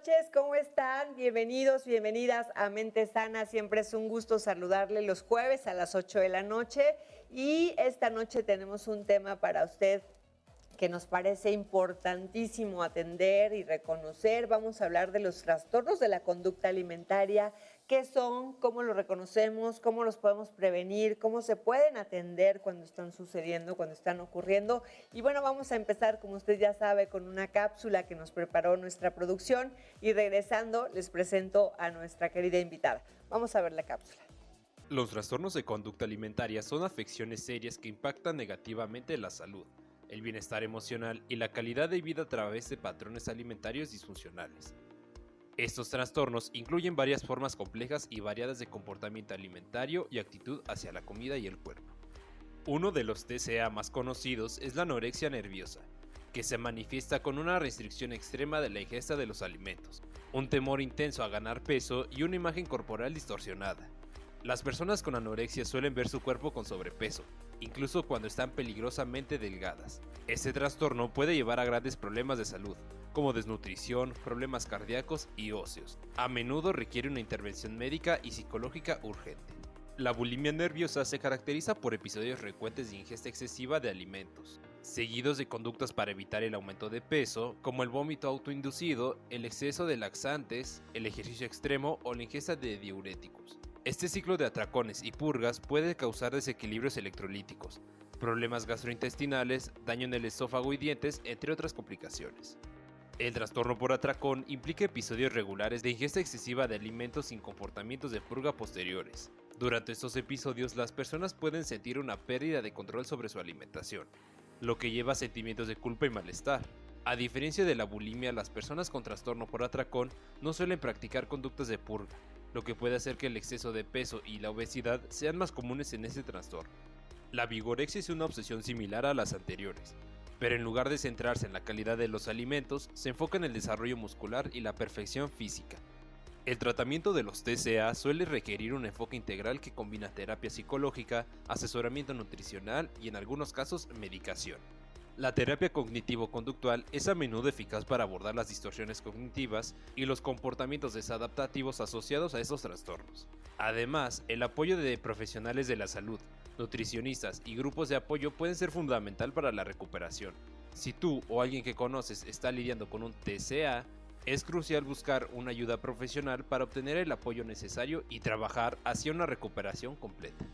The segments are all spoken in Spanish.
noches, ¿cómo están? Bienvenidos, bienvenidas a Mente Sana. Siempre es un gusto saludarle los jueves a las 8 de la noche. Y esta noche tenemos un tema para usted que nos parece importantísimo atender y reconocer. Vamos a hablar de los trastornos de la conducta alimentaria, qué son, cómo los reconocemos, cómo los podemos prevenir, cómo se pueden atender cuando están sucediendo, cuando están ocurriendo. Y bueno, vamos a empezar, como usted ya sabe, con una cápsula que nos preparó nuestra producción y regresando les presento a nuestra querida invitada. Vamos a ver la cápsula. Los trastornos de conducta alimentaria son afecciones serias que impactan negativamente la salud, el bienestar emocional y la calidad de vida a través de patrones alimentarios disfuncionales. Estos trastornos incluyen varias formas complejas y variadas de comportamiento alimentario y actitud hacia la comida y el cuerpo. Uno de los TCA más conocidos es la anorexia nerviosa, que se manifiesta con una restricción extrema de la ingesta de los alimentos, un temor intenso a ganar peso y una imagen corporal distorsionada. Las personas con anorexia suelen ver su cuerpo con sobrepeso, incluso cuando están peligrosamente delgadas. Este trastorno puede llevar a grandes problemas de salud, como desnutrición, problemas cardíacos y óseos. A menudo requiere una intervención médica y psicológica urgente. La bulimia nerviosa se caracteriza por episodios frecuentes de ingesta excesiva de alimentos, seguidos de conductas para evitar el aumento de peso, como el vómito autoinducido, el exceso de laxantes, el ejercicio extremo o la ingesta de diuréticos. Este ciclo de atracones y purgas puede causar desequilibrios electrolíticos, problemas gastrointestinales, daño en el esófago y dientes, entre otras complicaciones. El trastorno por atracón implica episodios regulares de ingesta excesiva de alimentos sin comportamientos de purga posteriores. Durante estos episodios, las personas pueden sentir una pérdida de control sobre su alimentación, lo que lleva a sentimientos de culpa y malestar. A diferencia de la bulimia, las personas con trastorno por atracón no suelen practicar conductas de purga, lo que puede hacer que el exceso de peso y la obesidad sean más comunes en este trastorno. La vigorexia es una obsesión similar a las anteriores, pero en lugar de centrarse en la calidad de los alimentos, se enfoca en el desarrollo muscular y la perfección física. El tratamiento de los TCA suele requerir un enfoque integral que combina terapia psicológica, asesoramiento nutricional y en algunos casos medicación. La terapia cognitivo-conductual es a menudo eficaz para abordar las distorsiones cognitivas y los comportamientos desadaptativos asociados a estos trastornos. Además, el apoyo de profesionales de la salud, nutricionistas y grupos de apoyo pueden ser fundamental para la recuperación. Si tú o alguien que conoces está lidiando con un TCA, es crucial buscar una ayuda profesional para obtener el apoyo necesario y trabajar hacia una recuperación completa.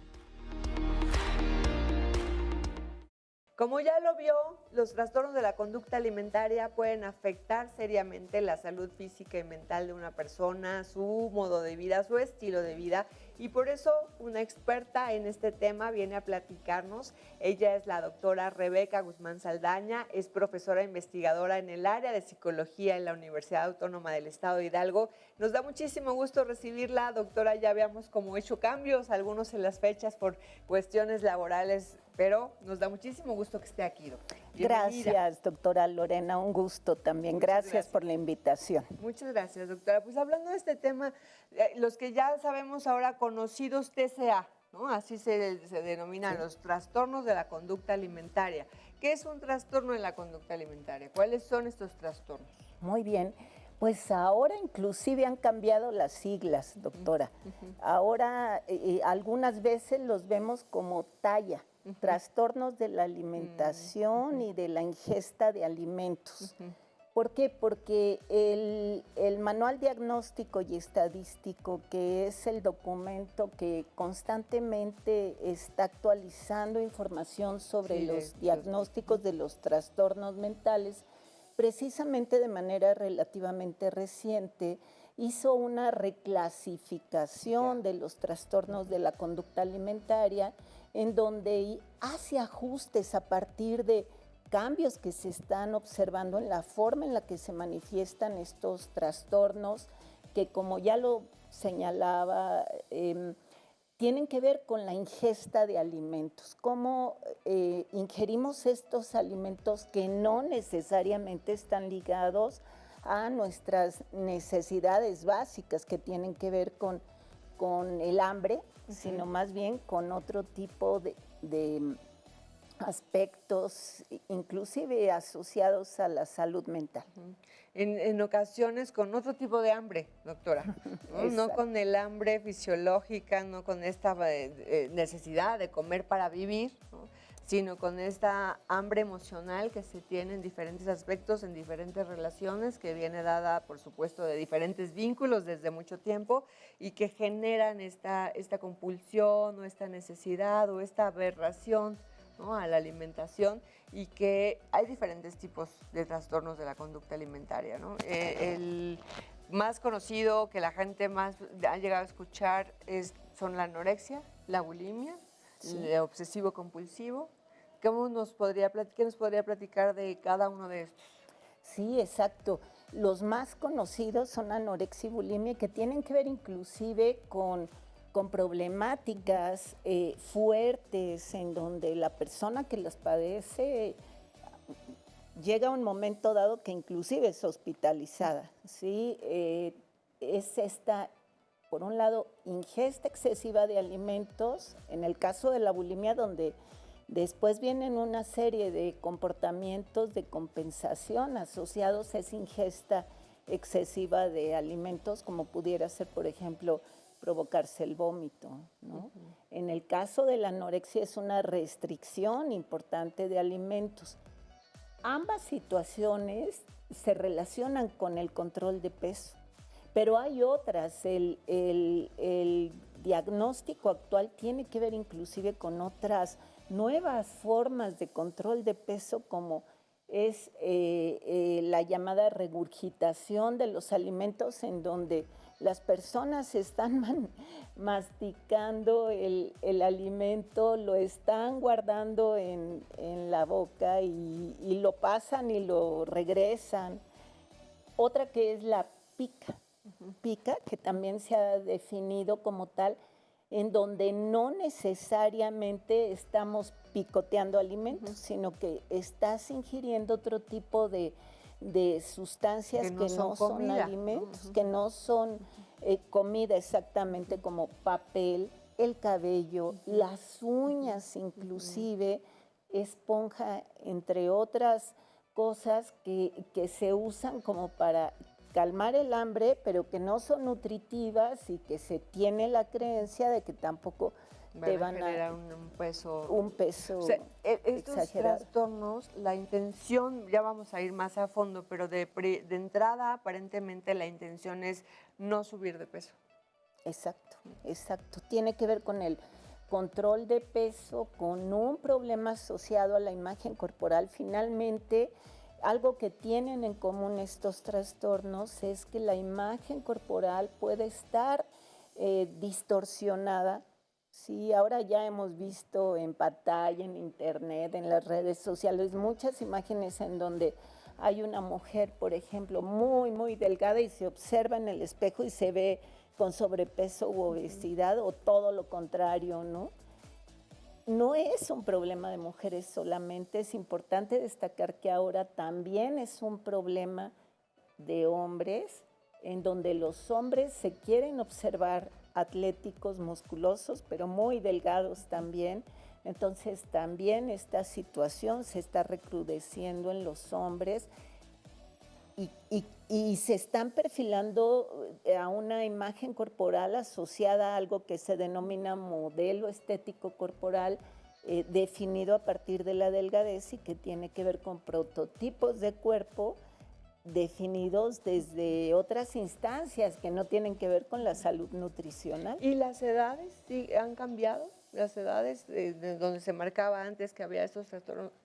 Como ya lo vio, los trastornos de la conducta alimentaria pueden afectar seriamente la salud física y mental de una persona, su modo de vida, su estilo de vida, y por eso una experta en este tema viene a platicarnos. Ella es la doctora Rebeca Guzmán Saldaña, es profesora investigadora en el área de psicología en la Universidad Autónoma del Estado de Hidalgo. Nos da muchísimo gusto recibirla, doctora. Ya habíamos como hecho cambios, algunos en las fechas por cuestiones laborales, pero nos da muchísimo gusto que esté aquí, doctora. Gracias, doctora Lorena, un gusto también. Gracias por la invitación. Muchas gracias, doctora. Pues hablando de este tema, los que ya sabemos ahora conocidos TCA, ¿no? Así se denominan, sí, los trastornos de la conducta alimentaria. ¿Qué es un trastorno de la conducta alimentaria? ¿Cuáles son estos trastornos? Muy bien. Pues ahora inclusive han cambiado las siglas, doctora. Ahora algunas veces los vemos como TAIA, trastornos de la alimentación y de la ingesta de alimentos. ¿Por qué? Porque el Manual Diagnóstico y Estadístico, que es el documento que constantemente está actualizando información sobre los diagnósticos de los trastornos mentales, precisamente de manera relativamente reciente, hizo una reclasificación de los trastornos de la conducta alimentaria, en donde hace ajustes a partir de cambios que se están observando en la forma en la que se manifiestan estos trastornos, que como ya lo señalaba, tienen que ver con la ingesta de alimentos, cómo ingerimos estos alimentos que no necesariamente están ligados a nuestras necesidades básicas que tienen que ver con el hambre, sino más bien con otro tipo de aspectos, inclusive asociados a la salud mental. En ocasiones con otro tipo de hambre, doctora, ¿no? No con el hambre fisiológica, no con esta necesidad de comer para vivir, ¿no? Sino con esta hambre emocional que se tiene en diferentes aspectos, en diferentes relaciones, que viene dada, por supuesto, de diferentes vínculos desde mucho tiempo y que generan esta compulsión o esta necesidad o esta aberración, ¿no?, a la alimentación, y que hay diferentes tipos de trastornos de la conducta alimentaria, ¿no? El más conocido que la gente más ha llegado a escuchar son la anorexia, la bulimia, el obsesivo compulsivo. ¿Qué nos podría platicar de cada uno de estos? Sí, exacto. Los más conocidos son anorexia y bulimia, que tienen que ver inclusive con problemáticas fuertes, en donde la persona que las padece llega a un momento dado que inclusive es hospitalizada, ¿sí? Es esta, por un lado, ingesta excesiva de alimentos, en el caso de la bulimia, donde después vienen una serie de comportamientos de compensación asociados a esa ingesta excesiva de alimentos, como pudiera ser, por ejemplo, provocarse el vómito, ¿no? En el caso de la anorexia es una restricción importante de alimentos. Ambas situaciones se relacionan con el control de peso, pero hay otras. El diagnóstico actual tiene que ver inclusive con otras nuevas formas de control de peso, como es la llamada regurgitación de los alimentos, en donde las personas están masticando el alimento, lo están guardando en la boca y lo pasan y lo regresan. Otra que es la pica, que también se ha definido como tal, en donde no necesariamente estamos picoteando alimentos, sino que estás ingiriendo otro tipo de sustancias que no son alimentos, que no son comida exactamente, como papel, el cabello, las uñas inclusive, esponja, entre otras cosas que se usan como para calmar el hambre, pero que no son nutritivas y que se tiene la creencia de que tampoco te van a generar un peso. O sea, estos exagerado. trastornos, la intención, ya vamos a ir más a fondo, pero de entrada aparentemente la intención es no subir de peso. Exacto, exacto. Tiene que ver con el control de peso, con un problema asociado a la imagen corporal. Finalmente, algo que tienen en común estos trastornos es que la imagen corporal puede estar distorsionada. Sí, ahora ya hemos visto en pantalla, en internet, en las redes sociales, muchas imágenes en donde hay una mujer, por ejemplo, muy, muy delgada, y se observa en el espejo y se ve con sobrepeso u obesidad, o todo lo contrario, ¿no? No es un problema de mujeres solamente, es importante destacar que ahora también es un problema de hombres, en donde los hombres se quieren observar atléticos, musculosos, pero muy delgados también. Entonces también esta situación se está recrudeciendo en los hombres y se están perfilando a una imagen corporal asociada a algo que se denomina modelo estético corporal, definido a partir de la delgadez, y que tiene que ver con prototipos de cuerpo definidos desde otras instancias que no tienen que ver con la salud nutricional. ¿Y las edades sí han cambiado? Las edades de donde se marcaba antes que había estos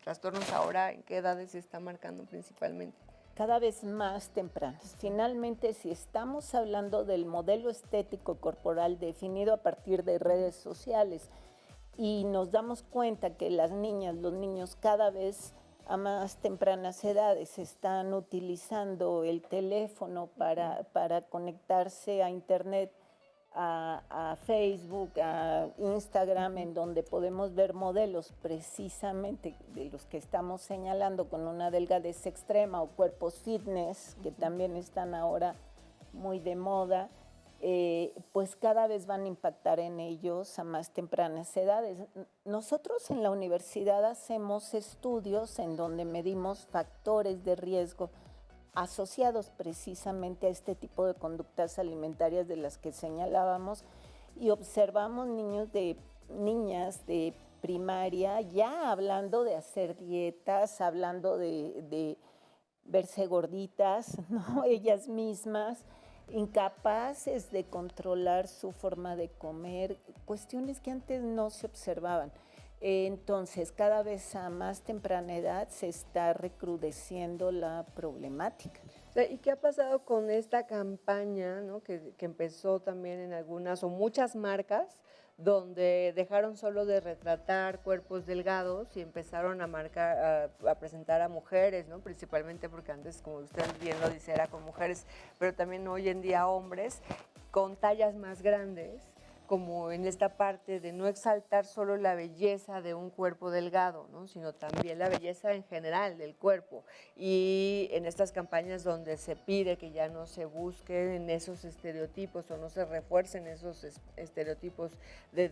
trastornos, ahora, ¿en qué edades se está marcando principalmente? Cada vez más tempranas. Finalmente, si estamos hablando del modelo estético corporal definido a partir de redes sociales, y nos damos cuenta que las niñas, los niños, cada vez a más tempranas edades están utilizando el teléfono para conectarse a internet, a Facebook, a Instagram, en donde podemos ver modelos precisamente de los que estamos señalando, con una delgadez extrema, o cuerpos fitness, que también están ahora muy de moda. pues cada vez van a impactar en ellos a más tempranas edades. Nosotros en la universidad hacemos estudios en donde medimos factores de riesgo asociados precisamente a este tipo de conductas alimentarias de las que señalábamos y observamos niñas de primaria ya hablando de hacer dietas, hablando de verse gorditas, ¿no? Ellas mismas, incapaces de controlar su forma de comer, cuestiones que antes no se observaban. Entonces, cada vez a más temprana edad se está recrudeciendo la problemática. ¿Y qué ha pasado con esta campaña, ¿no? que empezó también en algunas o muchas marcas, donde dejaron solo de retratar cuerpos delgados y empezaron a marcar, a presentar a mujeres, ¿no? Principalmente porque antes, como usted bien lo dice, era con mujeres, pero también hoy en día hombres con tallas más grandes, como en esta parte de no exaltar solo la belleza de un cuerpo delgado, ¿no? Sino también la belleza en general del cuerpo. Y en estas campañas donde se pide que ya no se busquen esos estereotipos o no se refuercen esos estereotipos de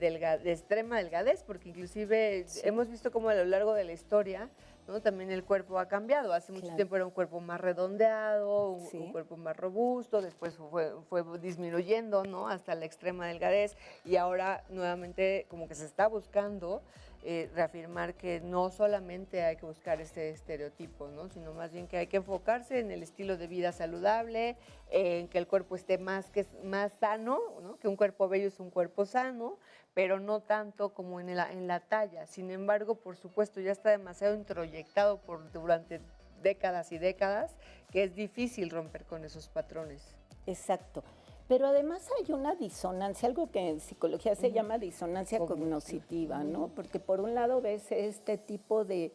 extrema delgadez, porque inclusive hemos visto cómo a lo largo de la historia, ¿no? También el cuerpo ha cambiado. Hace mucho tiempo era un cuerpo más redondeado, un cuerpo más robusto, después fue disminuyendo, ¿no? Hasta la extrema delgadez, y ahora nuevamente como que se está buscando reafirmar que no solamente hay que buscar este estereotipo, ¿no? Sino más bien que hay que enfocarse en el estilo de vida saludable, en que el cuerpo esté más sano, ¿no? Que un cuerpo bello es un cuerpo sano, pero no tanto como en la talla. Sin embargo, por supuesto, ya está demasiado introyectado durante décadas y décadas, que es difícil romper con esos patrones. Exacto. Pero además hay una disonancia, algo que en psicología se llama disonancia cognitiva, ¿no? Porque por un lado ves este tipo de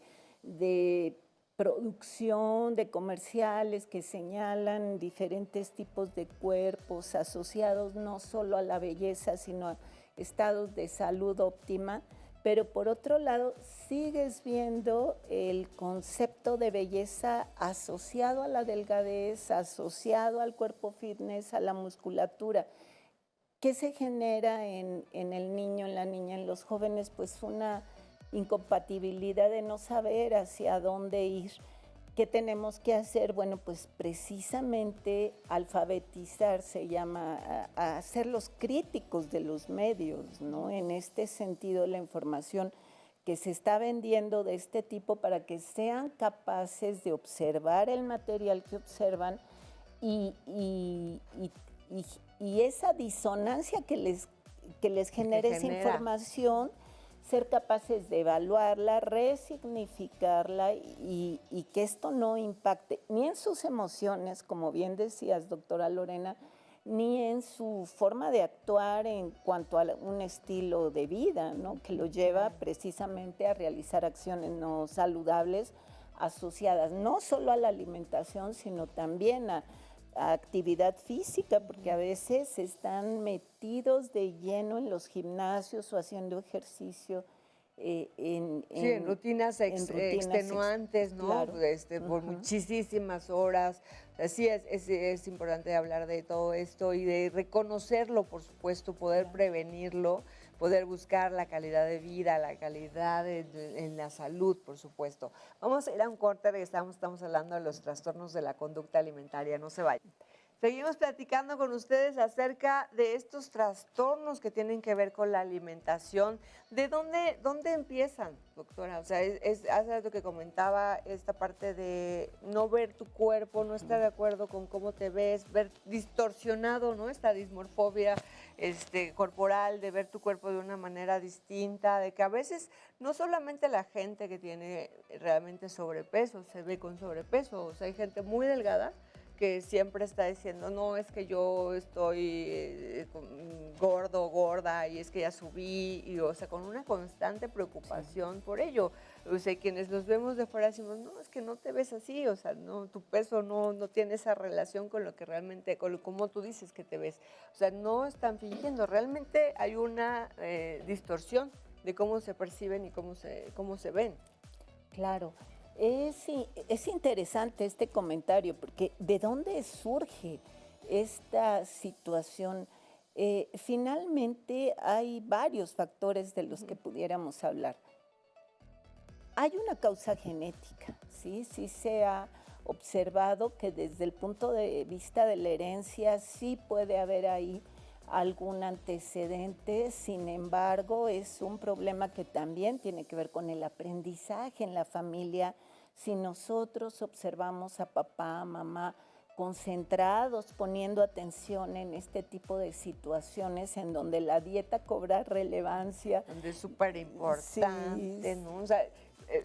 producción, de comerciales que señalan diferentes tipos de cuerpos asociados no solo a la belleza, sino a estados de salud óptima, pero por otro lado sigues viendo el concepto de belleza asociado a la delgadez, asociado al cuerpo fitness, a la musculatura. ¿Qué se genera en el niño, en la niña, en los jóvenes? Pues una incompatibilidad de no saber hacia dónde ir. ¿Qué tenemos que hacer? Bueno, pues precisamente alfabetizar se llama, a hacerlos críticos de los medios, ¿no? En este sentido, la información que se está vendiendo de este tipo para que sean capaces de observar el material que observan y esa disonancia que les genera esa información, ser capaces de evaluarla, resignificarla y que esto no impacte ni en sus emociones, como bien decías, doctora Lorena, ni en su forma de actuar en cuanto a un estilo de vida, ¿no? Que lo lleva precisamente a realizar acciones no saludables asociadas no solo a la alimentación, sino también a actividad física, porque a veces están metidos de lleno en los gimnasios o haciendo ejercicio en rutinas extenuantes, ¿no? Claro. Por muchísimas horas. Sí, es importante hablar de todo esto y de reconocerlo, por supuesto, poder prevenirlo, poder buscar la calidad de vida, la calidad en la salud, por supuesto. Vamos a ir a un corte, estamos hablando de los trastornos de la conducta alimentaria, no se vayan. Seguimos platicando con ustedes acerca de estos trastornos que tienen que ver con la alimentación. ¿De dónde empiezan, doctora? O sea, hace lo que comentaba, esta parte de no ver tu cuerpo, no estar de acuerdo con cómo te ves, ver distorsionado, ¿no? Esta dismorfobia corporal, de ver tu cuerpo de una manera distinta, de que a veces no solamente la gente que tiene realmente sobrepeso se ve con sobrepeso, o sea, hay gente muy delgada que siempre está diciendo, no, es que yo estoy gordo, gorda, y es que ya subí, y, o sea, con una constante preocupación por ello. O sea, quienes los vemos de fuera decimos, no, es que no te ves así, o sea, no, tu peso no tiene esa relación con lo que realmente, como tú dices que te ves. O sea, no están fingiendo, realmente hay una distorsión de cómo se perciben y cómo se ven. Claro. Es interesante este comentario, porque ¿de dónde surge esta situación? Finalmente hay varios factores de los que pudiéramos hablar. Hay una causa genética, ¿sí? Sí se ha observado que desde el punto de vista de la herencia sí puede haber ahí algún antecedente, sin embargo es un problema que también tiene que ver con el aprendizaje en la familia. Si nosotros observamos a papá, mamá concentrados, poniendo atención en este tipo de situaciones en donde la dieta cobra relevancia. Donde es súper importante, ¿no? O sea,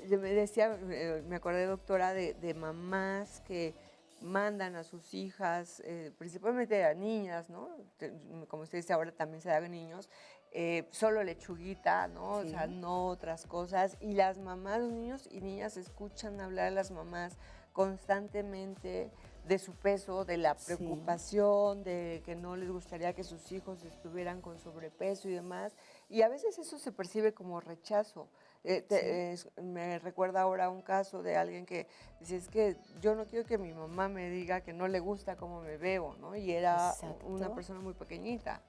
yo me decía, me acordé, doctora, de mamás que mandan a sus hijas, principalmente a niñas, ¿no? Como usted dice, ahora también se da a niños, solo lechuguita, ¿no? Sí. O sea, no otras cosas. Y las mamás, los niños y niñas escuchan hablar a las mamás constantemente de su peso, de la preocupación, de que no les gustaría que sus hijos estuvieran con sobrepeso y demás. Y a veces eso se percibe como rechazo. Me recuerda ahora un caso de alguien que dice, es que yo no quiero que mi mamá me diga que no le gusta cómo me veo, ¿no? Y era una persona muy pequeñita.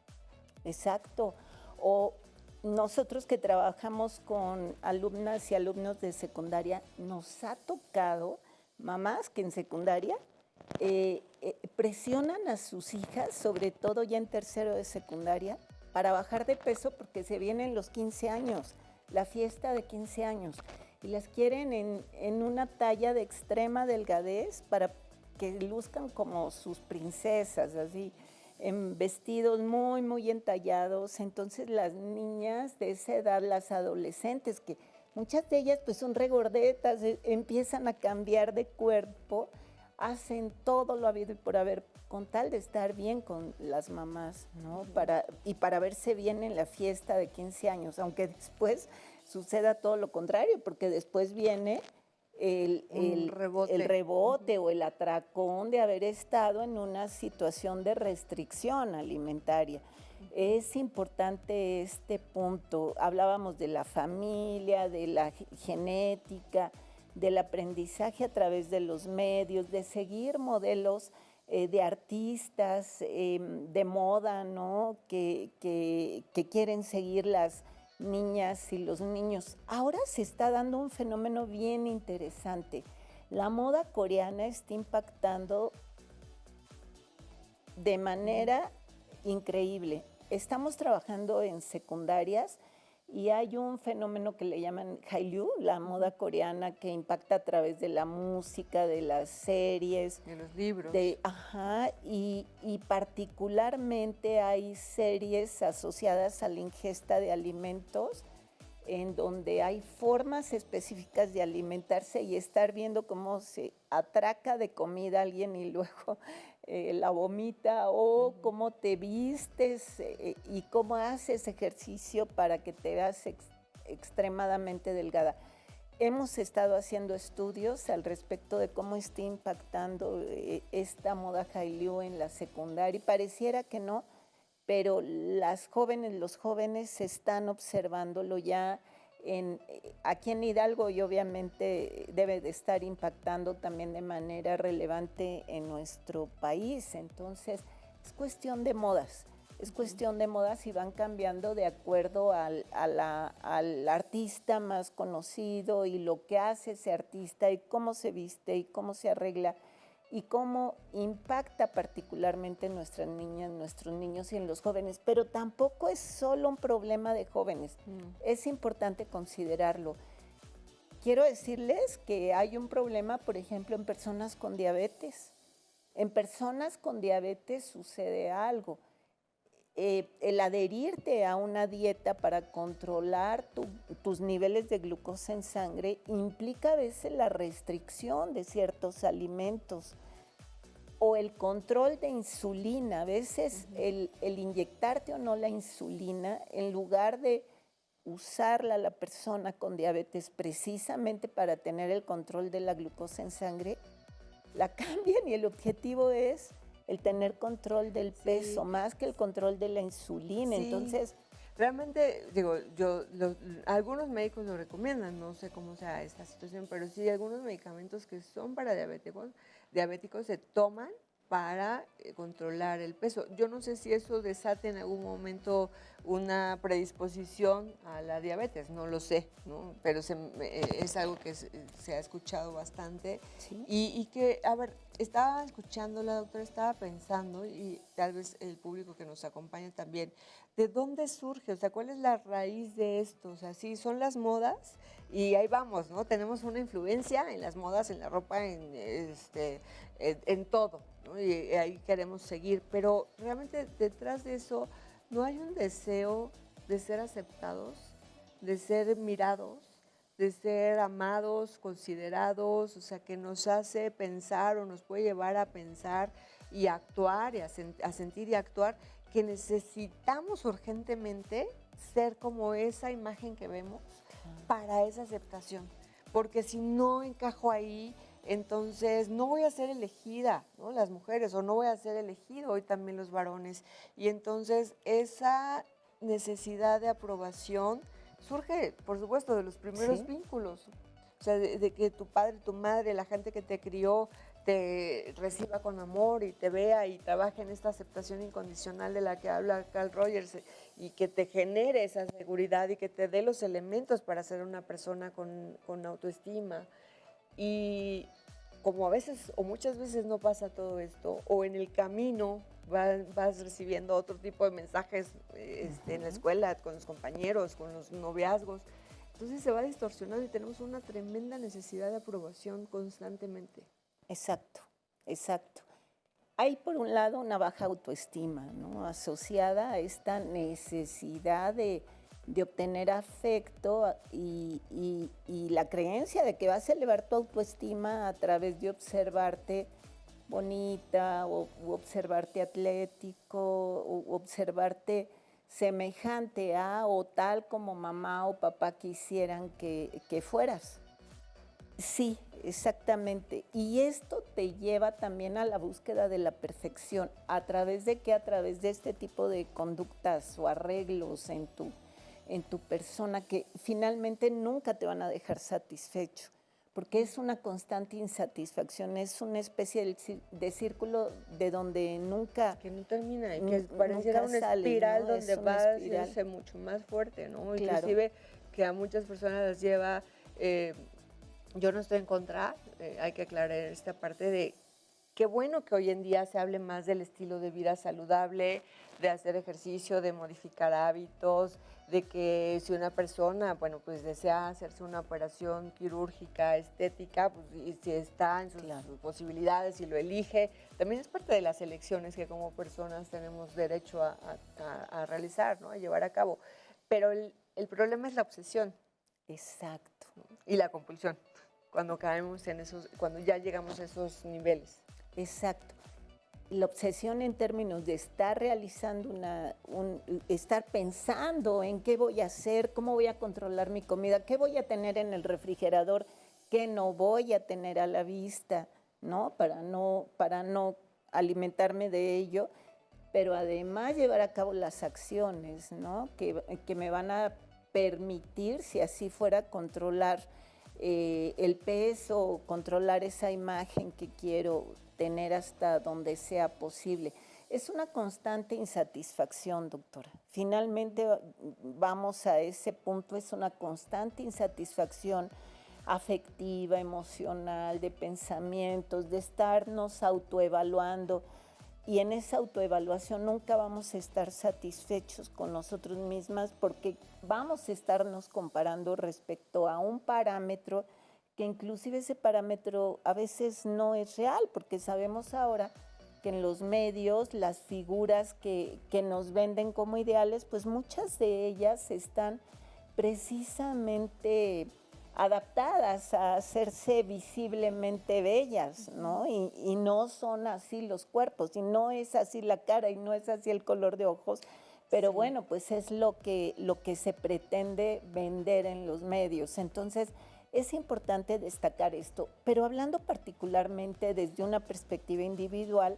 Exacto. O nosotros que trabajamos con alumnas y alumnos de secundaria, nos ha tocado mamás que en secundaria presionan a sus hijas, sobre todo ya en tercero de secundaria, para bajar de peso porque se vienen los 15 años, la fiesta de 15 años, y las quieren en una talla de extrema delgadez para que luzcan como sus princesas, así, en vestidos muy, muy entallados. Entonces las niñas de esa edad, las adolescentes, que muchas de ellas pues son regordetas, empiezan a cambiar de cuerpo, hacen todo lo habido y por haber con tal de estar bien con las mamás, ¿no? Para verse bien en la fiesta de 15 años, aunque después suceda todo lo contrario, porque después viene el rebote o el atracón de haber estado en una situación de restricción alimentaria. Es importante este punto. Hablábamos de la familia, de la genética, del aprendizaje a través de los medios, de seguir modelos de artistas de moda, ¿no? Que quieren seguir las niñas y los niños. Ahora se está dando un fenómeno bien interesante. La moda coreana está impactando de manera increíble. Estamos trabajando en secundarias y hay un fenómeno que le llaman Hallyu, la moda coreana, que impacta a través de la música, de las series. De los libros. Y particularmente hay series asociadas a la ingesta de alimentos en donde hay formas específicas de alimentarse y estar viendo cómo se atraca de comida a alguien y luego la vomita, o cómo te vistes y cómo haces ejercicio para que te veas extremadamente delgada. Hemos estado haciendo estudios al respecto de cómo está impactando esta moda Hallyu en la secundaria y pareciera que no, pero los jóvenes están observándolo ya aquí en Hidalgo y obviamente debe de estar impactando también de manera relevante en nuestro país. Entonces, es cuestión de modas. Es cuestión de modas y van cambiando de acuerdo al artista más conocido y lo que hace ese artista y cómo se viste y cómo se arregla y cómo impacta particularmente en nuestras niñas, nuestros niños y en los jóvenes. Pero tampoco es solo un problema de jóvenes. Es importante considerarlo. Quiero decirles que hay un problema, por ejemplo, en personas con diabetes. En personas con diabetes sucede algo. El adherirte a una dieta para controlar tus niveles de glucosa en sangre implica a veces la restricción de ciertos alimentos o el control de insulina. A veces el inyectarte o no la insulina, en lugar de usarla la persona con diabetes precisamente para tener el control de la glucosa en sangre, la cambian y el objetivo es el tener control del peso, más que el control de la insulina. Sí. Entonces, realmente, digo, algunos médicos lo recomiendan, no sé cómo sea esta situación, pero sí algunos medicamentos que son para diabéticos se toman para controlar el peso. Yo no sé si eso desate en algún momento una predisposición a la diabetes, no lo sé, ¿no? Pero es algo que se ha escuchado bastante. Sí. Y que, a ver, estaba escuchando la doctora, estaba pensando, y tal vez el público que nos acompaña también, ¿de dónde surge? O sea, ¿cuál es la raíz de esto? O sea, sí, son las modas y ahí vamos, ¿no? Tenemos una influencia en las modas, en la ropa, en todo, ¿no? Y ahí queremos seguir, pero realmente detrás de eso no hay un deseo de ser aceptados, de ser mirados, de ser amados, considerados, o sea, que nos hace pensar o nos puede llevar a pensar y actuar, y a sentir y actuar, que necesitamos urgentemente ser como esa imagen que vemos para esa aceptación, porque si no encajo ahí, entonces no voy a ser elegida, ¿no? Las mujeres, o no voy a ser elegido hoy también los varones, y entonces esa necesidad de aprobación surge, por supuesto, de los primeros vínculos. O sea, de que tu padre, tu madre, la gente que te crió, te reciba con amor y te vea y trabaje en esta aceptación incondicional de la que habla Carl Rogers, y que te genere esa seguridad y que te dé los elementos para ser una persona con autoestima. Y como a veces o muchas veces no pasa todo esto, o en el camino vas recibiendo otro tipo de mensajes en la escuela, con los compañeros, con los noviazgos, entonces se va distorsionando y tenemos una tremenda necesidad de aprobación constantemente. Exacto, exacto. Hay por un lado una baja autoestima, ¿no? Asociada a esta necesidad de obtener afecto y la creencia de que vas a elevar tu autoestima a través de observarte bonita o observarte atlético o observarte semejante a o tal como mamá o papá quisieran que fueras. Sí, exactamente. Y esto te lleva también a la búsqueda de la perfección. ¿A través de qué? A través de este tipo de conductas o arreglos en tu persona que finalmente nunca te van a dejar satisfecho, porque es una constante insatisfacción, es una especie de círculo de donde nunca... Que no termina, y que pareciera una espiral, ¿no? Donde va a hacerse mucho más fuerte, ¿no? Claro. Inclusive que a muchas personas las lleva... yo no estoy en contra, hay que aclarar esta parte de qué bueno que hoy en día se hable más del estilo de vida saludable, de hacer ejercicio, de modificar hábitos, de que si una persona, bueno, pues desea hacerse una operación quirúrgica, estética, pues y si está en sus posibilidades y lo elige, también es parte de las elecciones que como personas tenemos derecho a realizar, ¿no? A llevar a cabo. Pero el problema es la obsesión. Exacto. Y la compulsión, cuando caemos en esos, cuando ya llegamos a esos niveles. Exacto. La obsesión en términos de estar realizando estar pensando en qué voy a hacer, cómo voy a controlar mi comida, qué voy a tener en el refrigerador, qué no voy a tener a la vista, ¿no? Para no alimentarme de ello, pero además llevar a cabo las acciones, ¿no? Que me van a permitir, si así fuera, controlar el peso, controlar esa imagen que quiero tener hasta donde sea posible. Es una constante insatisfacción, doctora. Finalmente vamos a ese punto, es una constante insatisfacción afectiva, emocional, de pensamientos, de estarnos autoevaluando. Y en esa autoevaluación nunca vamos a estar satisfechos con nosotros mismas porque vamos a estarnos comparando respecto a un parámetro que inclusive ese parámetro a veces no es real, porque sabemos ahora que en los medios las figuras que nos venden como ideales, pues muchas de ellas están precisamente adaptadas a hacerse visiblemente bellas, ¿no? Y no son así los cuerpos, y no es así la cara, y no es así el color de ojos, pero bueno, pues es lo que se pretende vender en los medios. Entonces, es importante destacar esto, pero hablando particularmente desde una perspectiva individual,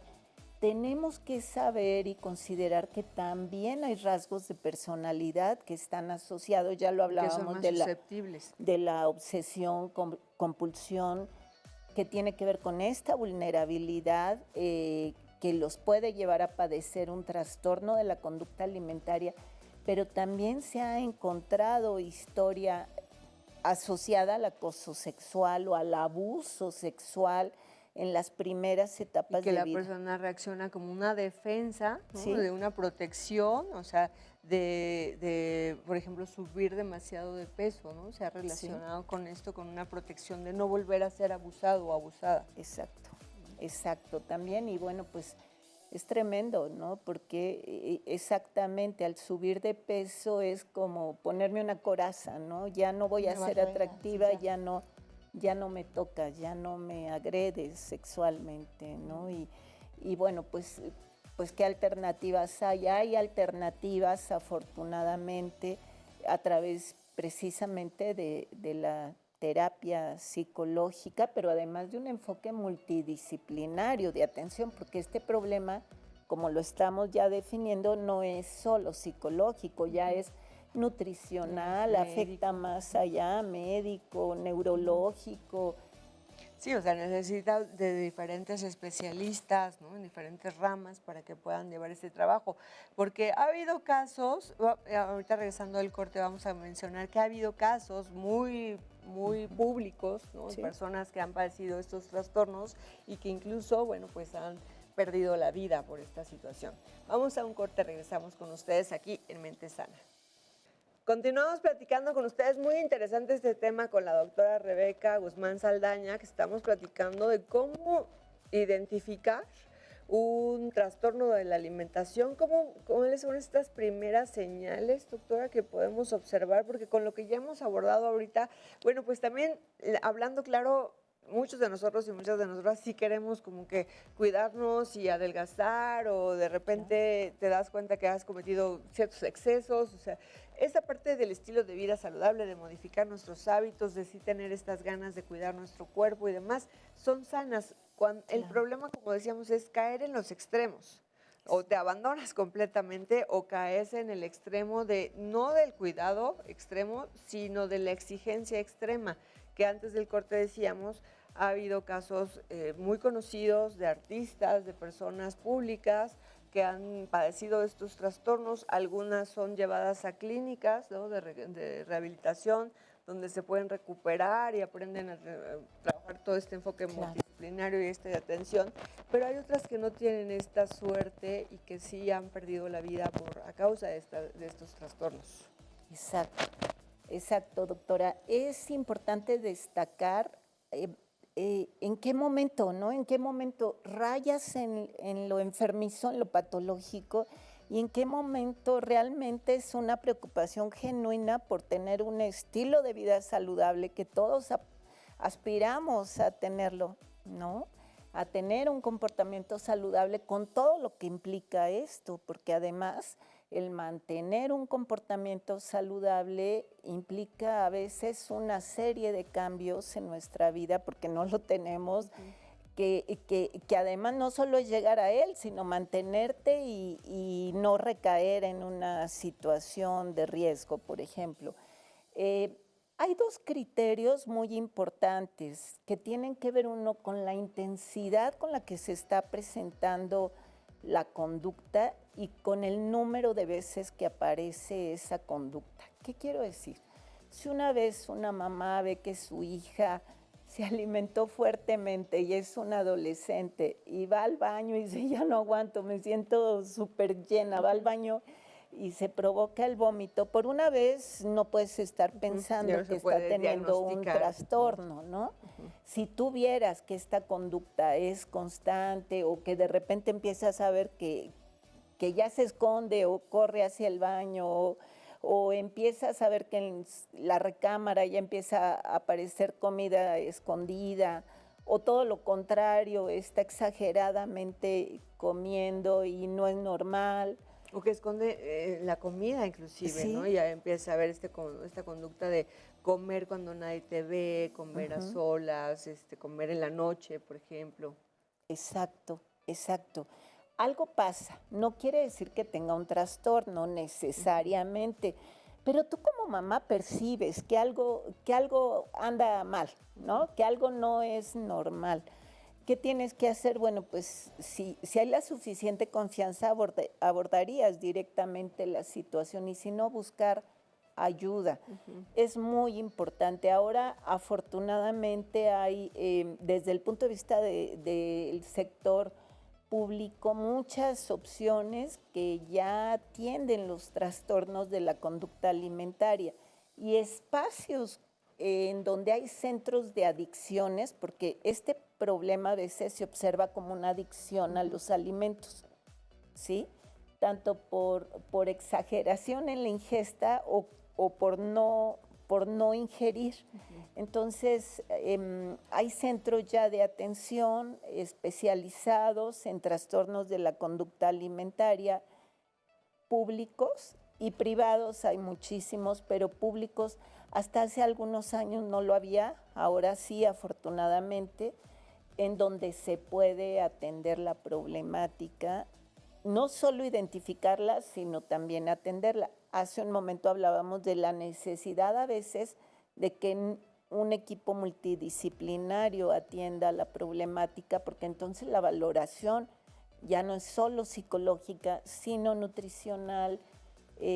tenemos que saber y considerar que también hay rasgos de personalidad que están asociados, ya lo hablábamos, de la obsesión, compulsión, que tiene que ver con esta vulnerabilidad que los puede llevar a padecer un trastorno de la conducta alimentaria, pero también se ha encontrado historia asociada al acoso sexual o al abuso sexual en las primeras etapas Y que de la vida. persona reacciona como una defensa, ¿no? Sí. De una protección, o sea, por ejemplo, subir demasiado de peso, ¿no? Se ha relacionado con esto, con una protección de no volver a ser abusado o abusada. Exacto, exacto también. Y bueno, pues es tremendo, ¿no? Porque exactamente al subir de peso es como ponerme una coraza, ¿no? Ya no voy a Una ser barrera, atractiva, sí, ya. ya no me tocas, ya no me agredes sexualmente, ¿no? Y bueno, pues qué alternativas hay. Hay alternativas, afortunadamente, a través precisamente de la terapia psicológica, pero además de un enfoque multidisciplinario de atención, porque este problema, como lo estamos ya definiendo, no es solo psicológico, ya es nutricional, afecta más allá, médico, neurológico. Sí, o sea, necesita de diferentes especialistas, ¿no? En diferentes ramas para que puedan llevar este trabajo. Porque ha habido casos, ahorita regresando al corte vamos a mencionar que ha habido casos muy públicos, ¿no? Sí. Personas que han padecido estos trastornos y que incluso, bueno, pues han perdido la vida por esta situación. Vamos a un corte, regresamos con ustedes aquí en Mente Sana. Continuamos platicando con ustedes, muy interesante este tema con la doctora Rebeca Guzmán Saldaña, que estamos platicando de cómo identificar un trastorno de la alimentación, cuáles son estas primeras señales, doctora, que podemos observar, porque con lo que ya hemos abordado ahorita, bueno, pues también hablando claro, muchos de nosotros y muchas de nosotras sí queremos como que cuidarnos y adelgazar o de repente te das cuenta que has cometido ciertos excesos, o sea, esa parte del estilo de vida saludable, de modificar nuestros hábitos, de sí tener estas ganas de cuidar nuestro cuerpo y demás, son sanas. El problema, como decíamos, es caer en los extremos. O te abandonas completamente o caes en el extremo de, no del cuidado extremo, sino de la exigencia extrema, que antes del corte decíamos, ha habido casos muy conocidos de artistas, de personas públicas que han padecido estos trastornos. Algunas son llevadas a clínicas, ¿no? de rehabilitación, donde se pueden recuperar y aprenden a trabajar todo este enfoque multidisciplinario y de atención, pero hay otras que no tienen esta suerte y que sí han perdido la vida a causa de estos trastornos. Exacto, exacto, doctora. Es importante destacar en qué momento, ¿no? En qué momento rayas en lo enfermizo, en lo patológico, y en qué momento realmente es una preocupación genuina por tener un estilo de vida saludable que todos aspiramos a tenerlo, ¿no? A tener un comportamiento saludable con todo lo que implica esto, porque además el mantener un comportamiento saludable implica a veces una serie de cambios en nuestra vida porque no lo tenemos, que además no solo es llegar a él, sino mantenerte y no recaer en una situación de riesgo, por ejemplo. Hay dos criterios muy importantes que tienen que ver uno con la intensidad con la que se está presentando la conducta y con el número de veces que aparece esa conducta. ¿Qué quiero decir? Si una vez una mamá ve que su hija se alimentó fuertemente y es una adolescente y va al baño y dice, ya no aguanto, me siento súper llena, va al baño y se provoca el vómito, por una vez no puedes estar pensando que está teniendo un trastorno, ¿no? Si tú vieras que esta conducta es constante o que de repente empiezas a ver que ya se esconde o corre hacia el baño o empiezas a ver que en la recámara ya empieza a aparecer comida escondida o todo lo contrario, está exageradamente comiendo y no es normal. O que esconde la comida inclusive, Sí. ¿no? Y ya empieza a ver esta conducta de comer cuando nadie te ve, comer a solas, comer en la noche, por ejemplo. Exacto, exacto. Algo pasa, no quiere decir que tenga un trastorno necesariamente, Pero tú como mamá percibes que algo anda mal, ¿no? Que algo no es normal. ¿Qué tienes que hacer? Bueno, pues si hay la suficiente confianza, abordarías directamente la situación y si no, buscar ayuda. Es muy importante. Ahora, afortunadamente, hay, desde el punto de vista del sector público, muchas opciones que ya atienden los trastornos de la conducta alimentaria y espacios en donde hay centros de adicciones, porque este problema a veces se observa como una adicción a los alimentos, ¿sí? Tanto por exageración en la ingesta o por no ingerir. Entonces, hay centros ya de atención especializados en trastornos de la conducta alimentaria, públicos y privados, hay muchísimos, pero públicos hasta hace algunos años no lo había, ahora sí, afortunadamente, en donde se puede atender la problemática, no solo identificarla, sino también atenderla. Hace un momento hablábamos de la necesidad a veces de que un equipo multidisciplinario atienda la problemática, porque entonces la valoración ya no es solo psicológica, sino nutricional,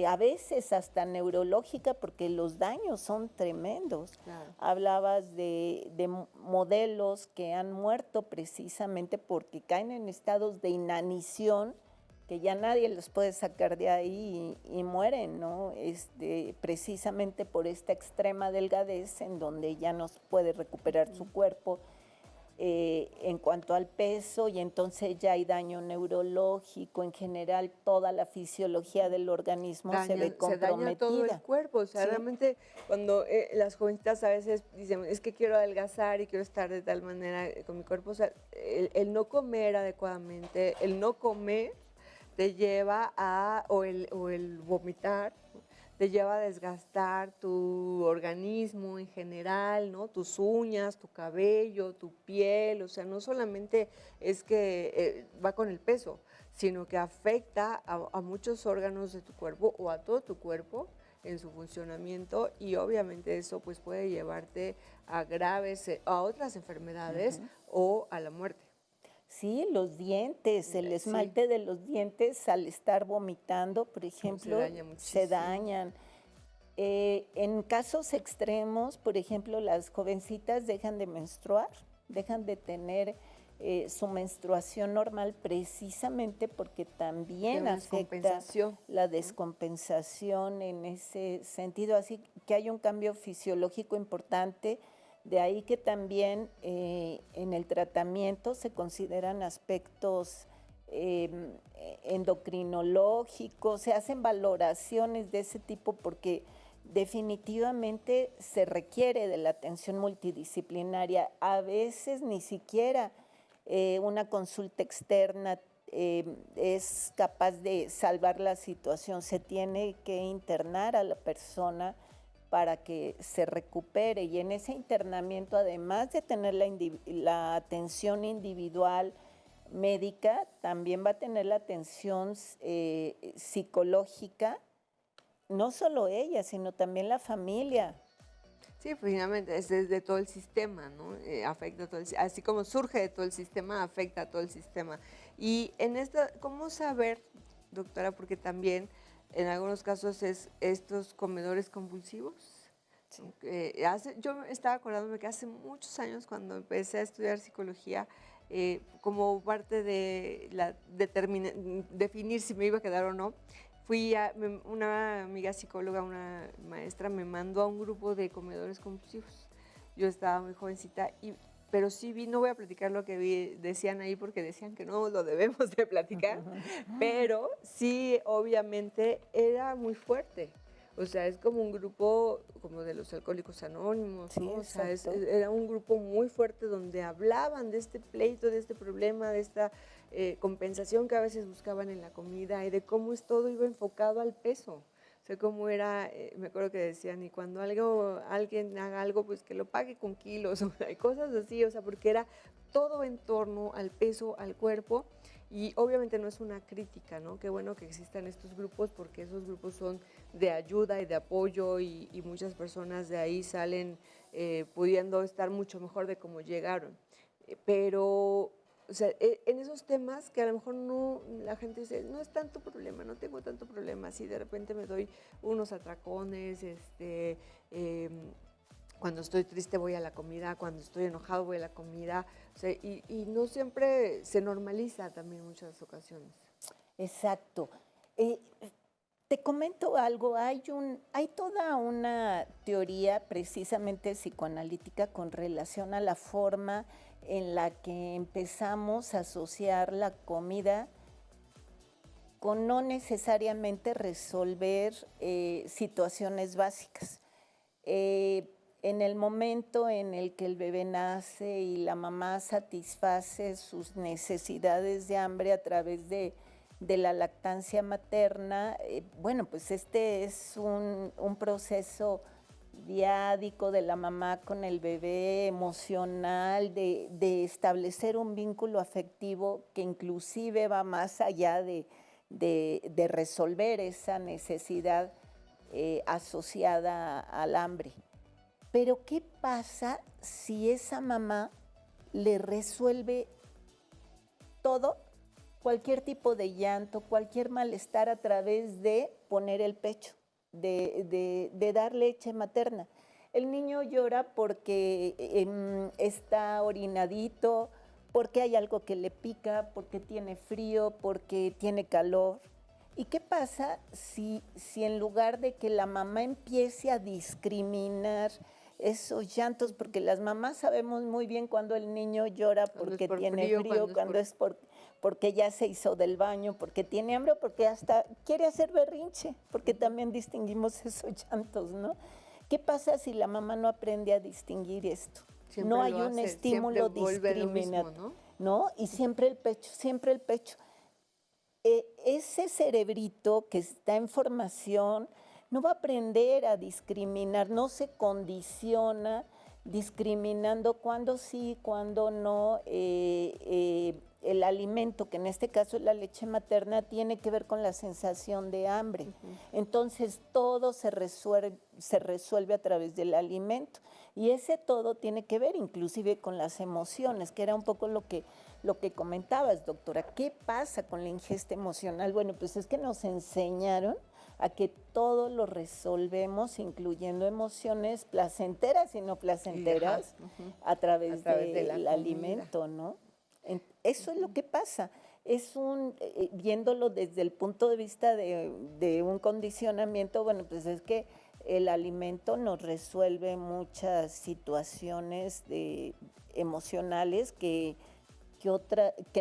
a veces hasta neurológica, porque los daños son tremendos. Claro. Hablabas de modelos que han muerto precisamente porque caen en estados de inanición, que ya nadie los puede sacar de ahí y mueren, ¿no? Precisamente por esta extrema delgadez en donde ya no puede recuperar su cuerpo en cuanto al peso, y entonces ya hay daño neurológico, en general toda la fisiología del organismo se ve comprometida. Se daña todo el cuerpo, o sea, Sí. realmente cuando las jovencitas a veces dicen, es que quiero adelgazar y quiero estar de tal manera con mi cuerpo, o sea, el no comer adecuadamente, el no comer te lleva o el vomitar, te lleva a desgastar tu organismo en general, ¿no? Tus uñas, tu cabello, tu piel, o sea, no solamente es que va con el peso, sino que afecta a muchos órganos de tu cuerpo o a todo tu cuerpo en su funcionamiento, y obviamente eso pues puede llevarte a a otras enfermedades o a la muerte. Sí, los dientes, el esmalte de los dientes al estar vomitando, por ejemplo, se dañan. En casos extremos, por ejemplo, las jovencitas dejan de menstruar, dejan de tener su menstruación normal precisamente porque también afecta la descompensación en ese sentido. Así que hay un cambio fisiológico importante. De ahí que también en el tratamiento se consideran aspectos endocrinológicos, se hacen valoraciones de ese tipo porque definitivamente se requiere de la atención multidisciplinaria. A veces ni siquiera una consulta externa es capaz de salvar la situación, se tiene que internar a la persona para que se recupere, y en ese internamiento, además de tener la atención individual médica, también va a tener la atención psicológica, no solo ella, sino también la familia. Sí, finalmente es de todo el sistema, ¿no? Afecta a todo así como surge de todo el sistema, afecta a todo el sistema. Y en ¿cómo saber, doctora? Porque también en algunos casos es estos comedores compulsivos. Sí. Yo me estaba acordándome que hace muchos años, cuando empecé a estudiar psicología, como parte de definir si me iba a quedar o no, una amiga psicóloga, una maestra, me mandó a un grupo de comedores compulsivos. Yo estaba muy jovencita, pero sí no voy a platicar lo que decían ahí porque decían que no lo debemos de platicar, pero sí, obviamente, era muy fuerte. O sea, es como un grupo como de los Alcohólicos Anónimos, sí, ¿no? O sea, era un grupo muy fuerte donde hablaban de este pleito, de este problema, de esta compensación que a veces buscaban en la comida y de cómo todo iba enfocado al peso. O sea, cómo era, me acuerdo que decían, y cuando alguien haga algo, pues que lo pague con kilos, o sea, cosas así, o sea, porque era todo en torno al peso, al cuerpo. Y obviamente no es una crítica, ¿no? Qué bueno que existan estos grupos porque esos grupos son de ayuda y de apoyo y muchas personas de ahí salen pudiendo estar mucho mejor de cómo llegaron. Pero o sea, en esos temas que a lo mejor no, la gente dice, no es tanto problema, no tengo tanto problema, si de repente me doy unos atracones, cuando estoy triste voy a la comida, cuando estoy enojado voy a la comida, o sea, y no siempre se normaliza también en muchas ocasiones. Exacto. Te comento algo, hay toda una teoría precisamente psicoanalítica con relación a la forma en la que empezamos a asociar la comida con no necesariamente resolver situaciones básicas. En el momento en el que el bebé nace y la mamá satisface sus necesidades de hambre a través de la lactancia materna, bueno, pues este es un proceso diádico de la mamá con el bebé, emocional, de establecer un vínculo afectivo que inclusive va más allá de resolver esa necesidad asociada al hambre. Pero ¿qué pasa si esa mamá le resuelve todo, cualquier tipo de llanto, cualquier malestar a través de poner el pecho, de dar leche materna? El niño llora porque está orinadito, porque hay algo que le pica, porque tiene frío, porque tiene calor. ¿Y qué pasa si en lugar de que la mamá empiece a discriminar esos llantos, porque las mamás sabemos muy bien cuando el niño llora porque tiene frío, cuando es porque ya se hizo del baño, porque tiene hambre, porque hasta quiere hacer berrinche, porque también distinguimos esos llantos, ¿no? ¿Qué pasa si la mamá no aprende a distinguir esto? Siempre no hay un estímulo discriminatorio, ¿no? Y siempre el pecho, siempre el pecho. Ese cerebrito que está en formación no va a aprender a discriminar, no se condiciona discriminando cuándo sí, cuándo no. El alimento, que en este caso es la leche materna, tiene que ver con la sensación de hambre. Entonces todo se resuelve a través del alimento. Y ese todo tiene que ver inclusive con las emociones, que era un poco lo que comentabas, doctora. ¿Qué pasa con la ingesta emocional? Bueno, pues es que nos enseñaron a que todo lo resolvemos, incluyendo emociones placenteras y no placenteras, a través del alimento, ¿no? Eso es lo que pasa. Es viéndolo desde el punto de vista de un condicionamiento, bueno, pues es que el alimento nos resuelve muchas situaciones emocionales que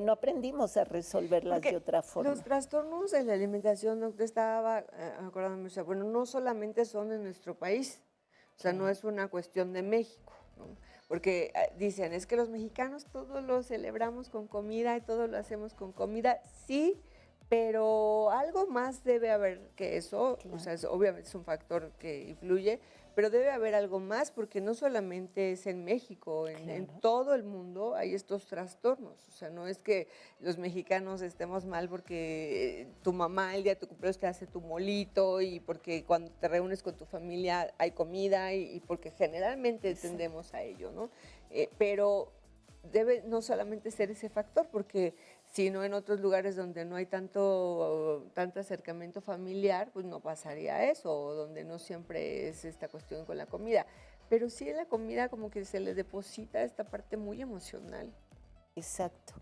no aprendimos a resolverlas de otra forma. Los trastornos de la alimentación, no te estaba acordándome, o sea, bueno, no solamente son en nuestro país, o sea, no es una cuestión de México, ¿no? Porque dicen, es que los mexicanos todo lo celebramos con comida y todo lo hacemos con comida, sí, pero algo más debe haber que eso, claro. O sea, obviamente es un factor que influye, pero debe haber algo más porque no solamente es en México, en todo el mundo hay estos trastornos. O sea, no es que los mexicanos estemos mal porque tu mamá el día de tu cumpleaños te hace tu molito y porque cuando te reúnes con tu familia hay comida y porque generalmente tendemos a ello, ¿no? Pero debe no solamente ser ese factor porque sino en otros lugares donde no hay tanto acercamiento familiar, pues no pasaría eso, o donde no siempre es esta cuestión con la comida. Pero sí en la comida como que se le deposita esta parte muy emocional. Exacto.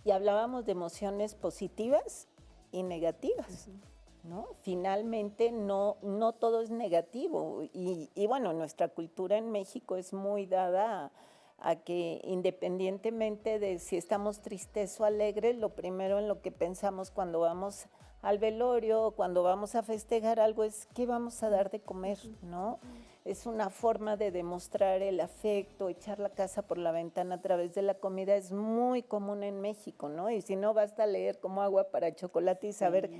Y hablábamos de emociones positivas y negativas, ¿no? Finalmente no todo es negativo. Y bueno, nuestra cultura en México es muy dada a que independientemente de si estamos tristes o alegres, lo primero en lo que pensamos cuando vamos al velorio, cuando vamos a festejar algo es ¿qué vamos a dar de comer? ¿No? Es una forma de demostrar el afecto, echar la casa por la ventana a través de la comida, es muy común en México, ¿no? Y si no, basta leer como agua para chocolate y saber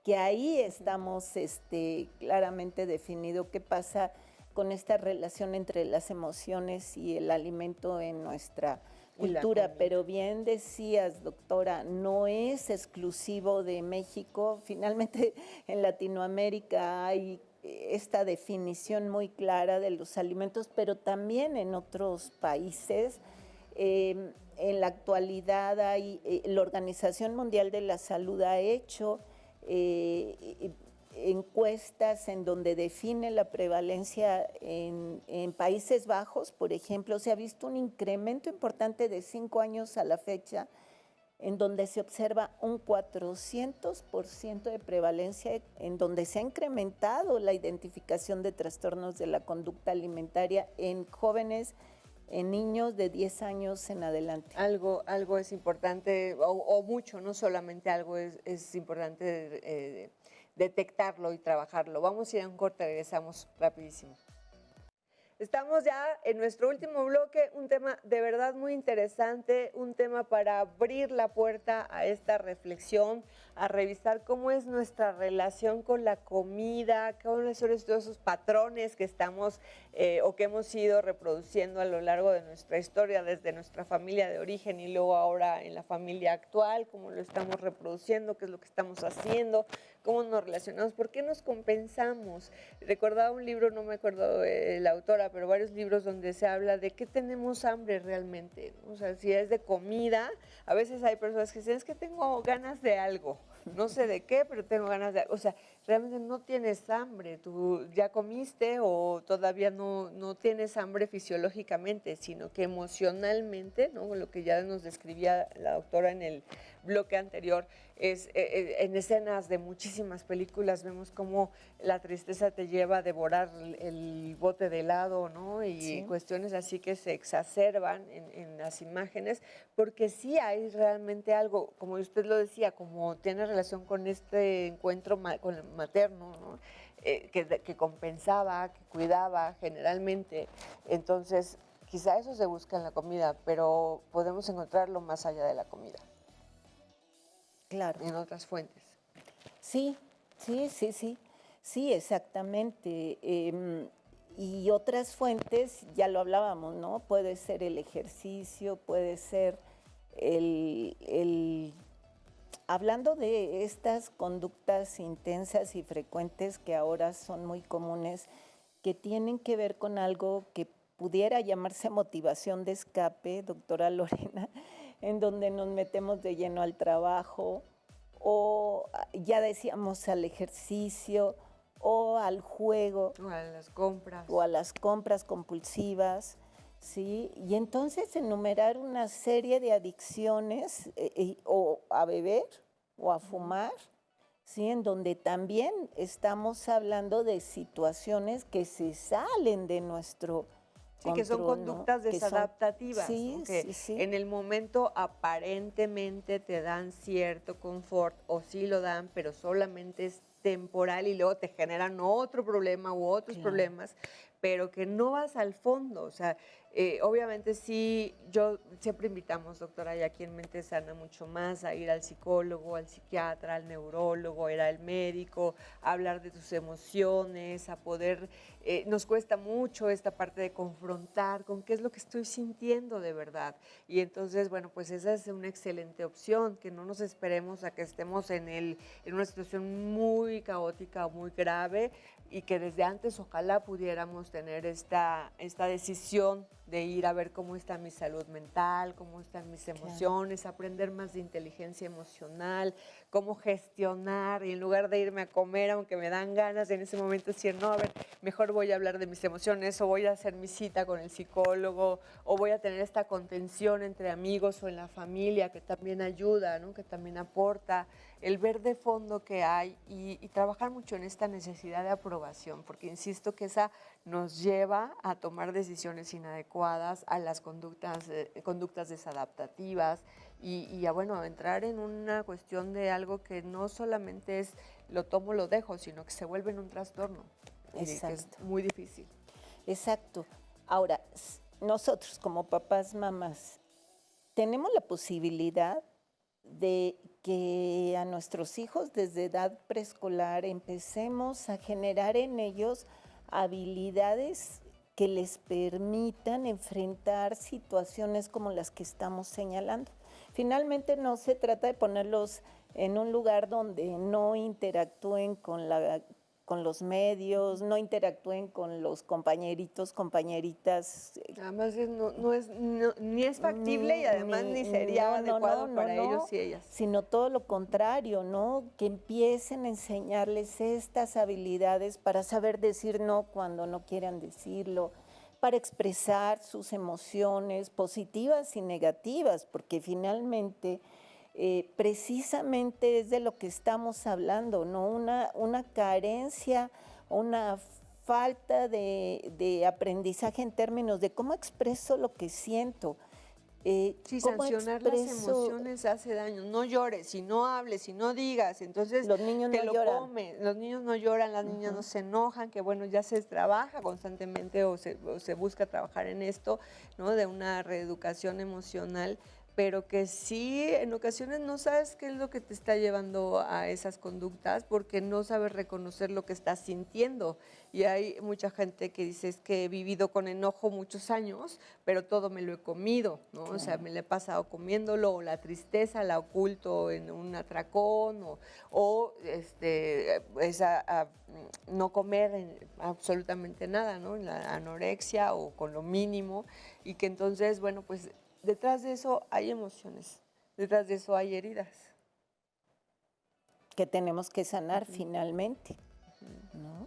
que ahí estamos claramente definido qué pasa con esta relación entre las emociones y el alimento en nuestra Y la cultura, comida. pero bien decías, doctora, no es exclusivo de México. Finalmente, en Latinoamérica hay esta definición muy clara de los alimentos, pero también en otros países. En la actualidad la Organización Mundial de la Salud ha hecho encuestas en donde define la prevalencia en Países Bajos, por ejemplo, se ha visto un incremento importante de 5 años a la fecha, en donde se observa un 400% de prevalencia, en donde se ha incrementado la identificación de trastornos de la conducta alimentaria en jóvenes, en niños de 10 años en adelante. Algo es importante, o mucho, no solamente algo es importante detectarlo y trabajarlo. Vamos a ir a un corte, regresamos rapidísimo. Estamos ya en nuestro último bloque, un tema de verdad muy interesante, un tema para abrir la puerta a esta reflexión, a revisar cómo es nuestra relación con la comida, cuáles son todos esos patrones que estamos o que hemos ido reproduciendo a lo largo de nuestra historia, desde nuestra familia de origen y luego ahora en la familia actual, cómo lo estamos reproduciendo, qué es lo que estamos haciendo, cómo nos relacionamos, por qué nos compensamos. Recordaba un libro, no me acuerdo la autora, pero varios libros donde se habla de qué tenemos hambre realmente, ¿no? O sea, si es de comida, a veces hay personas que dicen, es que tengo ganas de algo, no sé de qué, pero tengo ganas de algo. O sea, realmente no tienes hambre, tú ya comiste o todavía no tienes hambre fisiológicamente, sino que emocionalmente, ¿no? Lo que ya nos describía la doctora en el bloque anterior, es en escenas de muchísimas películas vemos cómo la tristeza te lleva a devorar el bote de helado, ¿no? Y Sí. cuestiones así que se exacerban en las imágenes, porque sí hay realmente algo, como usted lo decía, como tiene relación con este encuentro con el materno, ¿no? Que compensaba, que cuidaba generalmente. Entonces, quizá eso se busca en la comida, pero podemos encontrarlo más allá de la comida. Claro. En otras fuentes. Sí, sí, exactamente. Y otras fuentes, ya lo hablábamos, ¿no? Puede ser el ejercicio, puede ser hablando de estas conductas intensas y frecuentes que ahora son muy comunes, que tienen que ver con algo que pudiera llamarse motivación de escape, doctora Lorena, en donde nos metemos de lleno al trabajo, o ya decíamos al ejercicio, o al juego, O a las compras. o a las compras compulsivas, ¿sí? Y entonces enumerar una serie de adicciones, o a beber, o a fumar, ¿sí? En donde también estamos hablando de situaciones que se salen de nuestro Sí, que son control, ¿no? conductas Que son- desadaptativas, sí, ¿no? Que sí, sí. en el momento aparentemente te dan cierto confort, o sí lo dan, pero solamente es temporal y luego te generan otro problema u otros Claro. problemas, pero que no vas al fondo. O sea, obviamente sí, yo siempre invitamos, doctora, y aquí en Mente Sana mucho más, a ir al psicólogo, al psiquiatra, al neurólogo, ir al médico, a hablar de tus emociones, a poder, nos cuesta mucho esta parte de confrontar con qué es lo que estoy sintiendo de verdad. Y entonces, bueno, pues esa es una excelente opción, que no nos esperemos a que estemos en una situación muy caótica, muy grave, y que desde antes ojalá pudiéramos tener esta decisión de ir a ver cómo está mi salud mental, cómo están mis emociones, aprender más de inteligencia emocional, cómo gestionar, y en lugar de irme a comer, aunque me dan ganas, en ese momento decir, no, a ver, mejor voy a hablar de mis emociones, o voy a hacer mi cita con el psicólogo, o voy a tener esta contención entre amigos o en la familia, que también ayuda, ¿no? Que también aporta, el ver de fondo que hay y trabajar mucho en esta necesidad de aprobación, porque insisto que esa nos lleva a tomar decisiones inadecuadas, a las conductas desadaptativas y a, bueno, a entrar en una cuestión de algo que no solamente es lo tomo, lo dejo, sino que se vuelve en un trastorno. Y que es Exacto. muy difícil. Exacto. Ahora, nosotros como papás, mamás, tenemos la posibilidad de que a nuestros hijos desde edad preescolar empecemos a generar en ellos habilidades que les permitan enfrentar situaciones como las que estamos señalando. Finalmente no se trata de ponerlos en un lugar donde no interactúen con los medios, no interactúen con los compañeritos, compañeritas. Además, ni es factible y además ni sería adecuado para ellos y ellas. Sino todo lo contrario, ¿no? Que empiecen a enseñarles estas habilidades para saber decir no cuando no quieran decirlo, para expresar sus emociones positivas y negativas, porque finalmente precisamente es de lo que estamos hablando, ¿no? Una carencia, una falta de aprendizaje en términos de cómo expreso lo que siento. Sí, sancionar las emociones hace daño. No llores, si no hables, si no digas, entonces los niños te no lo lloran. comes. Los niños no lloran, las niñas no se enojan, que bueno, ya se trabaja constantemente o se busca trabajar en esto, ¿no? De una reeducación emocional, pero que sí, en ocasiones no sabes qué es lo que te está llevando a esas conductas porque no sabes reconocer lo que estás sintiendo. Y hay mucha gente que dice, es que he vivido con enojo muchos años, pero todo me lo he comido, ¿no? Claro. O sea, me lo he pasado comiéndolo, o la tristeza la oculto en un atracón, o no comer absolutamente nada, ¿no? En la anorexia o con lo mínimo, y que entonces, bueno, pues detrás de eso hay emociones, detrás de eso hay heridas. Que tenemos que sanar finalmente, ¿no?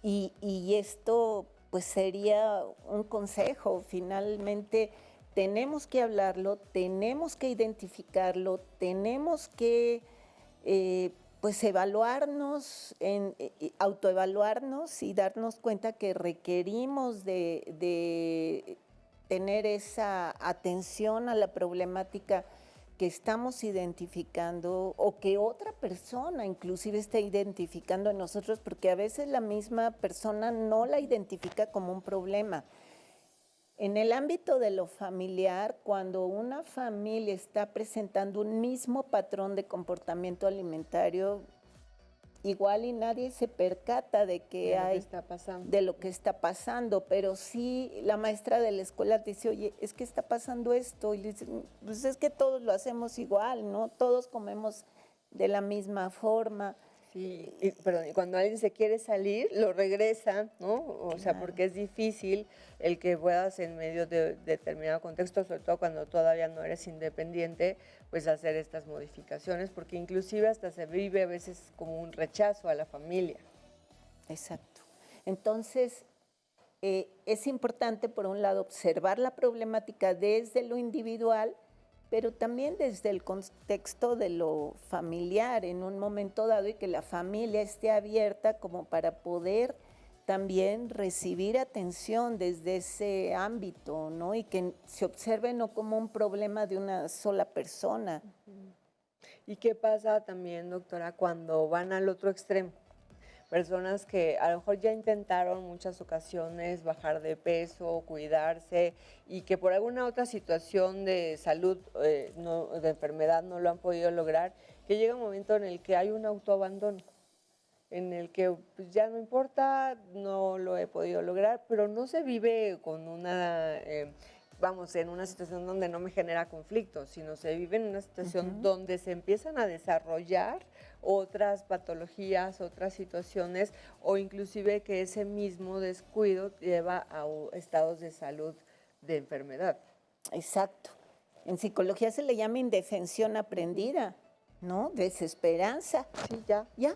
Y esto pues sería un consejo, finalmente tenemos que hablarlo, tenemos que identificarlo, tenemos que pues evaluarnos, autoevaluarnos y darnos cuenta que requerimos de tener esa atención a la problemática que estamos identificando o que otra persona inclusive está identificando en nosotros, porque a veces la misma persona no la identifica como un problema. En el ámbito de lo familiar, cuando una familia está presentando un mismo patrón de comportamiento alimentario, igual y nadie se percata de que de lo que está pasando, pero sí la maestra de la escuela dice, oye, es que está pasando esto, y le dice, pues es que todos lo hacemos igual, ¿no? Todos comemos de la misma forma. Sí, y cuando alguien se quiere salir, lo regresa, ¿no? O sea, porque es difícil el que puedas en medio de determinado contexto, sobre todo cuando todavía no eres independiente, pues hacer estas modificaciones, porque inclusive hasta se vive a veces como un rechazo a la familia. Exacto. Entonces, es importante, por un lado, observar la problemática desde lo individual, pero también desde el contexto de lo familiar en un momento dado, y que la familia esté abierta como para poder también recibir atención desde ese ámbito, ¿no? Y que se observe no como un problema de una sola persona. ¿Y qué pasa también, doctora, cuando van al otro extremo? Personas que a lo mejor ya intentaron muchas ocasiones bajar de peso, cuidarse, y que por alguna otra situación de salud, de enfermedad, no lo han podido lograr, que llega un momento en el que hay un autoabandono, en el que pues, ya no importa, no lo he podido lograr, pero no se vive con una... en una situación donde no me genera conflicto, sino se vive en una situación donde se empiezan a desarrollar otras patologías, otras situaciones, o inclusive que ese mismo descuido lleva a estados de salud de enfermedad. Exacto. En psicología se le llama indefensión aprendida, ¿no? Desesperanza. Sí, ya. Ya.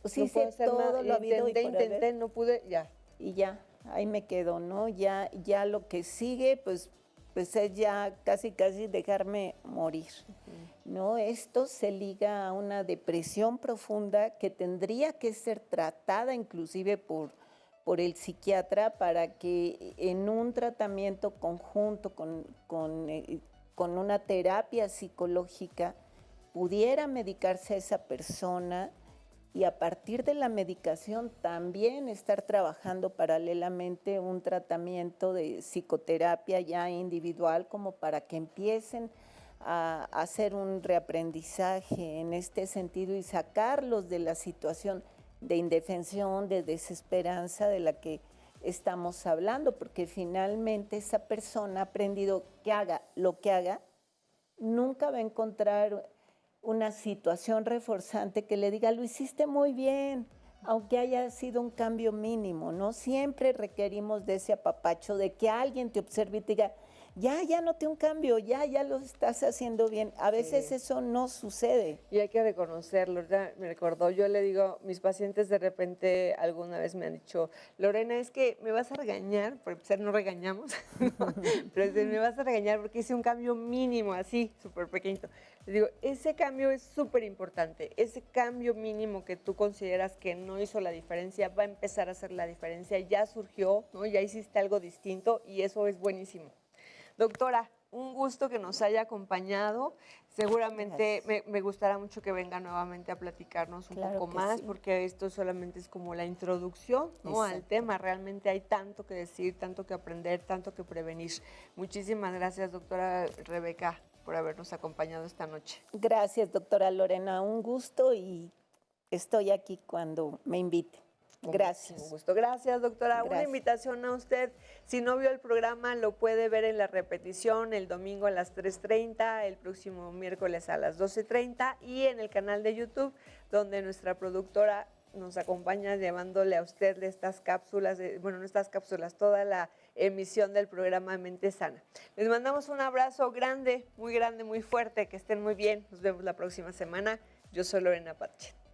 Pues no puedo hacer todo nada. Intenté, no pude, ya. Y ya, ahí me quedo, ¿no? Ya lo que sigue, pues es ya casi dejarme morir, ¿no? Esto se liga a una depresión profunda que tendría que ser tratada inclusive por el psiquiatra, para que en un tratamiento conjunto con una terapia psicológica pudiera medicarse a esa persona, y a partir de la medicación también estar trabajando paralelamente un tratamiento de psicoterapia ya individual, como para que empiecen a hacer un reaprendizaje en este sentido y sacarlos de la situación de indefensión, de desesperanza de la que estamos hablando, porque finalmente esa persona ha aprendido que haga lo que haga, nunca va a encontrar una situación reforzante que le diga, lo hiciste muy bien, aunque haya sido un cambio mínimo, ¿no? Siempre requerimos de ese apapacho, de que alguien te observe y te diga, ya noté un cambio, ya lo estás haciendo bien. A veces eso no sucede. Y hay que reconocerlo. Ya me recordó, yo le digo, mis pacientes de repente alguna vez me han dicho, Lorena, es que me vas a regañar, por empezar no regañamos, ¿no? Pero me vas a regañar porque hice un cambio mínimo, así, súper pequeñito. Les digo, ese cambio es súper importante. Ese cambio mínimo que tú consideras que no hizo la diferencia, va a empezar a hacer la diferencia. Ya surgió, ¿no? Ya hiciste algo distinto y eso es buenísimo. Doctora, un gusto que nos haya acompañado. Seguramente me gustará mucho que venga nuevamente a platicarnos un poco más, porque esto solamente es como la introducción, ¿no?, al tema. Realmente hay tanto que decir, tanto que aprender, tanto que prevenir. Muchísimas gracias, doctora Rebeca, por habernos acompañado esta noche. Gracias, doctora Lorena. Un gusto y estoy aquí cuando me invite. Gracias. Con gusto. Gracias, doctora. Gracias. Una invitación a usted. Si no vio el programa, lo puede ver en la repetición el domingo a las 3:30, el próximo miércoles a las 12:30 y en el canal de YouTube, donde nuestra productora nos acompaña llevándole a usted estas cápsulas, no estas cápsulas, toda la emisión del programa Mente Sana. Les mandamos un abrazo grande, muy fuerte, que estén muy bien. Nos vemos la próxima semana. Yo soy Lorena Pachet.